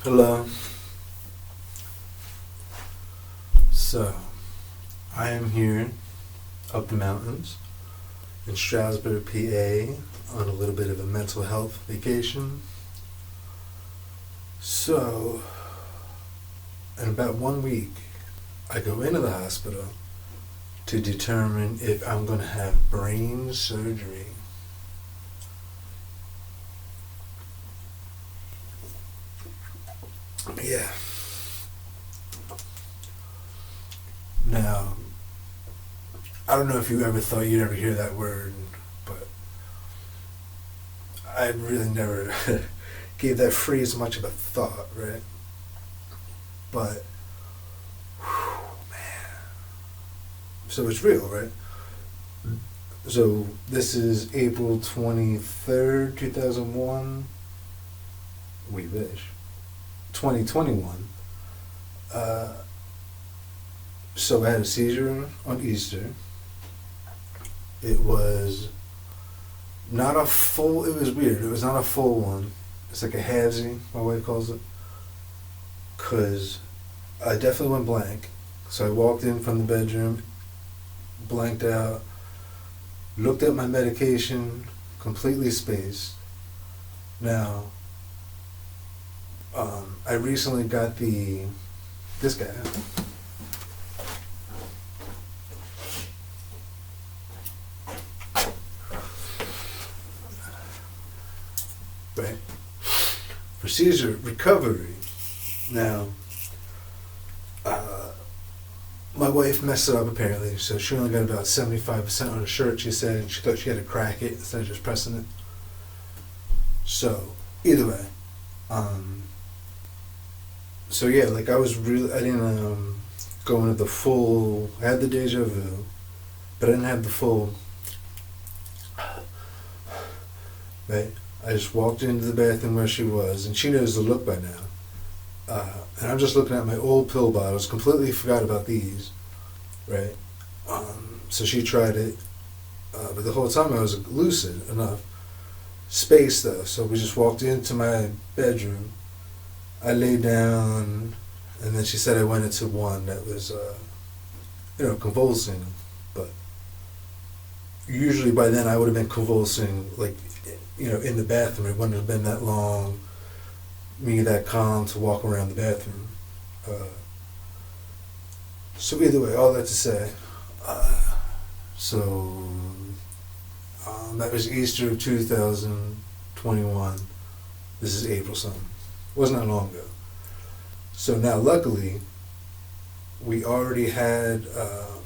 Hello. So, I am here up the mountains in Stroudsburg, PA, on a little bit of a mental health vacation. So, in about 1 week, I go into the hospital to determine if I'm going to have brain surgery. Yeah. Now, I don't know if you ever thought you'd ever hear that word, but I really never gave that phrase much of a thought, right? But, man. So it's real, right? So this is April 23rd, 2001. We wish. 2021. So I had a seizure on Easter. It was not a full, it was weird. It was not a full one. It's like a halvesy, my wife calls it. Because I definitely went blank. So I walked in from the bedroom, blanked out, looked at my medication, completely spaced. Now, I recently got this guy. Right? For seizure recovery. Now, my wife messed it up apparently, so she only got about 75% on her shirt, she said, and she thought she had to crack it instead of just pressing it. So, either way. So yeah, like I didn't go into the full, I had the deja vu, but I didn't have the full, right? I just walked into the bathroom where she was, and she knows the look by now. And I'm just looking at my old pill bottles, completely forgot about these, right? So she tried it, but the whole time I was lucid enough. Space though, so we just walked into my bedroom. I laid down, and then she said I went into one that was, convulsing. But usually by then I would have been convulsing, like, in the bathroom. It wouldn't have been that long, me that calm to walk around the bathroom. So either way, all that to say, that was Easter of 2021. This is April something. Wasn't that long ago. So now, luckily, we already had,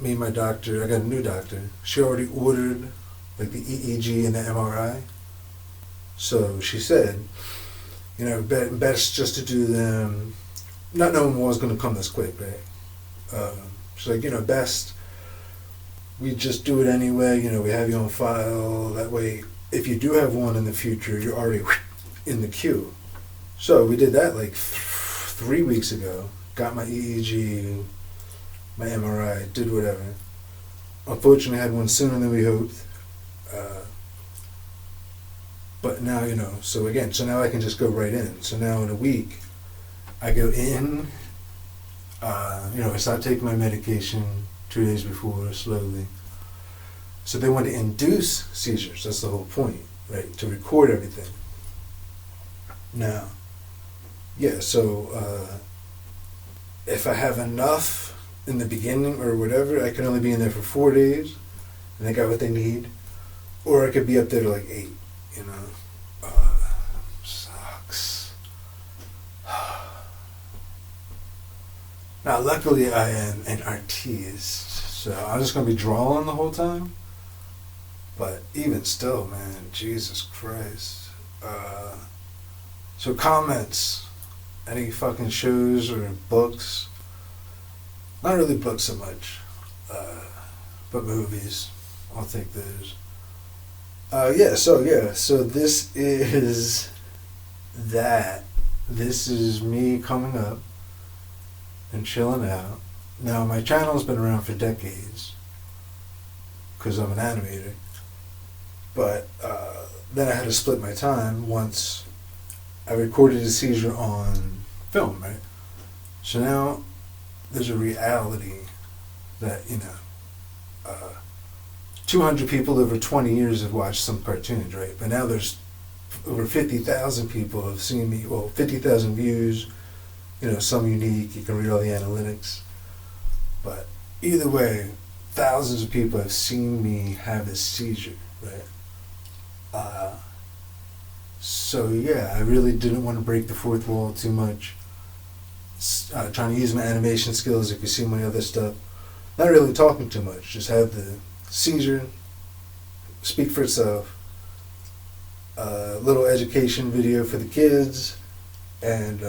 me and my doctor, I got a new doctor. She already ordered, like, the EEG and the MRI. So she said, best just to do them, not knowing what was going to come this quick, right? She's like, best, we just do it anyway, we have you on file. That way, if you do have one in the future, you're already in the queue. So we did that like 3 weeks ago. Got my EEG, my MRI, did whatever. Unfortunately, I had one sooner than we hoped. But now, so now I can just go right in. So now in a week, I go in, I start taking my medication 2 days before, slowly. So they want to induce seizures. That's the whole point, right? To record everything. Now, yeah, so if I have enough in the beginning or whatever, I can only be in there for 4 days, and they got what they need. Or I could be up there to like 8, Sucks. Now, luckily, I am an artist, so I'm just going to be drawing the whole time. But even still, man, Jesus Christ. So comments, any fucking shows or books, not really books so much, but movies, I'll take those. So this is that. This is me coming up and chilling out. Now, my channel's been around for decades, because I'm an animator, but then I had to split my time once I recorded a seizure on film, right? So now there's a reality that, 200 people over 20 years have watched some cartoons, right? But now there's over 50,000 people have seen me, 50,000 views, some unique, you can read all the analytics. But either way, thousands of people have seen me have a seizure, right? So yeah, I really didn't want to break the fourth wall too much. Trying to use my animation skills, if you see my other stuff. Not really talking too much, just have the seizure speak for itself. A little education video for the kids, and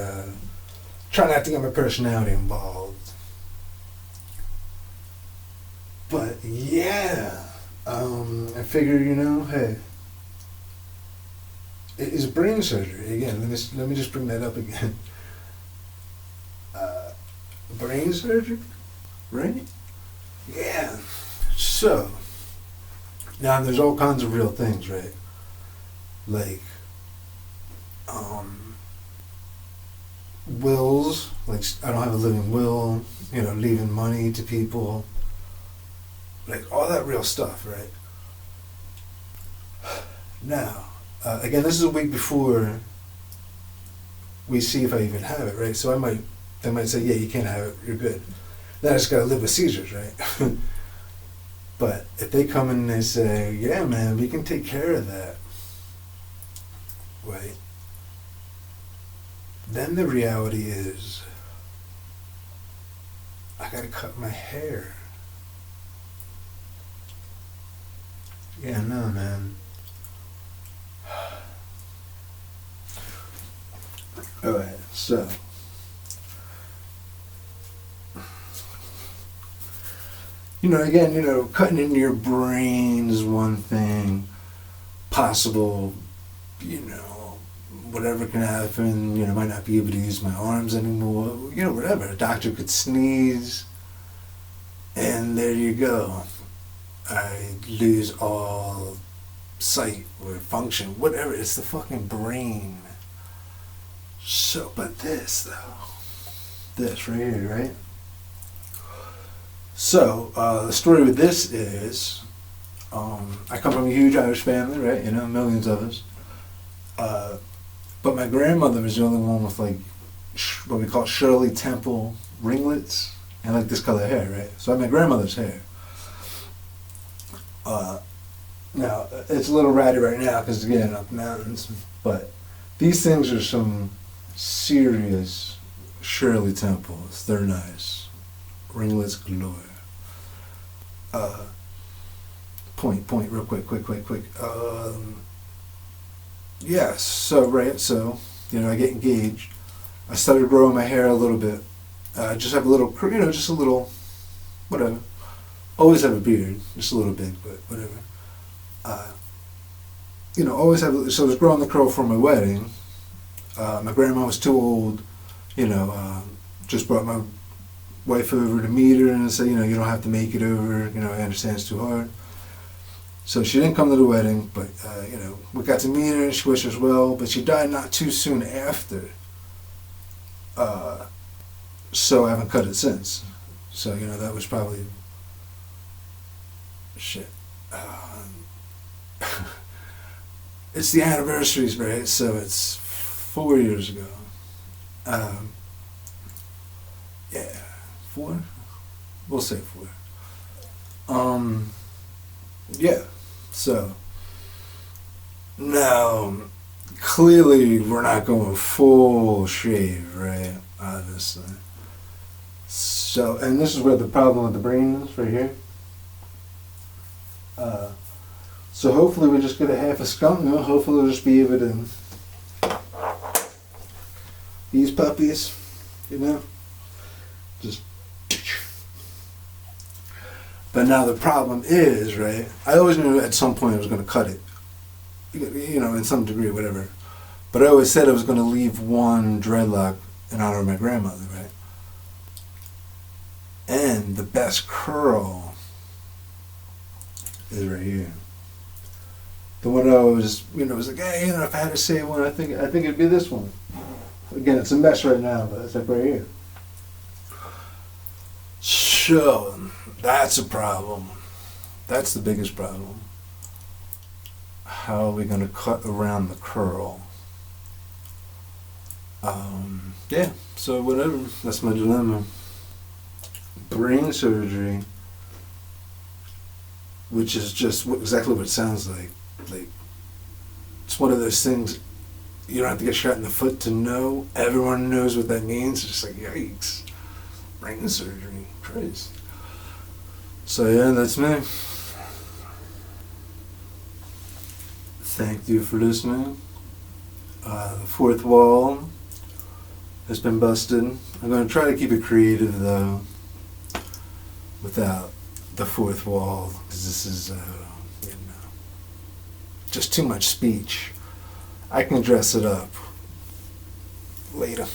try not to get my personality involved. But yeah, I figure, hey, it's brain surgery again. Let me just bring that up again. Brain surgery, right? Yeah. So now there's all kinds of real things, right? Like wills, like I don't have a living will, leaving money to people, like all that real stuff, right? Now, again, this is a week before we see if I even have it, right? So they might say, yeah, you can't have it, you're good. Then I just gotta live with seizures, right? But if they come in and they say, yeah, man, we can take care of that, right? Then the reality is, I gotta cut my hair. Yeah, no, man. Alright, so. Again, cutting into your brain is one thing. Possible, whatever can happen, might not be able to use my arms anymore, whatever. A doctor could sneeze, and there you go. I lose all sight or function, whatever. It's the fucking brain. So, but this right here, right? So, the story with this is, I come from a huge Irish family, right? Millions of us. But my grandmother was the only one with what we call Shirley Temple ringlets and this color hair, right? So I had my grandmother's hair. Now, it's a little ratty right now because, again, up mountains, but these things are some serious Shirley Temples. They're nice. Ringlets galore. Point, real quick. Yeah, so, I get engaged. I started growing my hair a little bit. I just have a little, just a little, whatever. Always have a beard, just a little bit, but whatever. Always have, so I was growing the curl for my wedding. My grandma was too old, just brought my wife over to meet her and say, you don't have to make it over, I understand it's too hard. So she didn't come to the wedding, but, we got to meet her and she wished us well, but she died not too soon after. So I haven't cut it since. So, that was probably, shit. It's the anniversaries, right? So it's 4 years ago. Yeah, 4? We'll say 4. Yeah, so now clearly we're not going full shave, right? Obviously. So, and this is where the problem with the brain is, right here. So hopefully we just get a half a skunk. Hopefully we'll just be able to these puppies, just. But now the problem is, right, I always knew at some point I was going to cut it, in some degree, whatever. But I always said I was going to leave one dreadlock in honor of my grandmother, right? And the best curl is right here. The one I was, was like, hey, if I had to say one, I think it'd be this one. Again, it's a mess right now, but it's like right here. So, that's a problem. That's the biggest problem. How are we going to cut around the curl? Yeah, so whatever. That's my dilemma. Brain surgery, which is just exactly what it sounds like. Like, it's one of those things you don't have to get shot in the foot to know. Everyone knows what that means. It's just like, yikes. Brain surgery. Christ. So yeah, that's me. Thank you for listening. The fourth wall has been busted. I'm going to try to keep it creative though, without the fourth wall, because this is, just too much speech. I can dress it up later.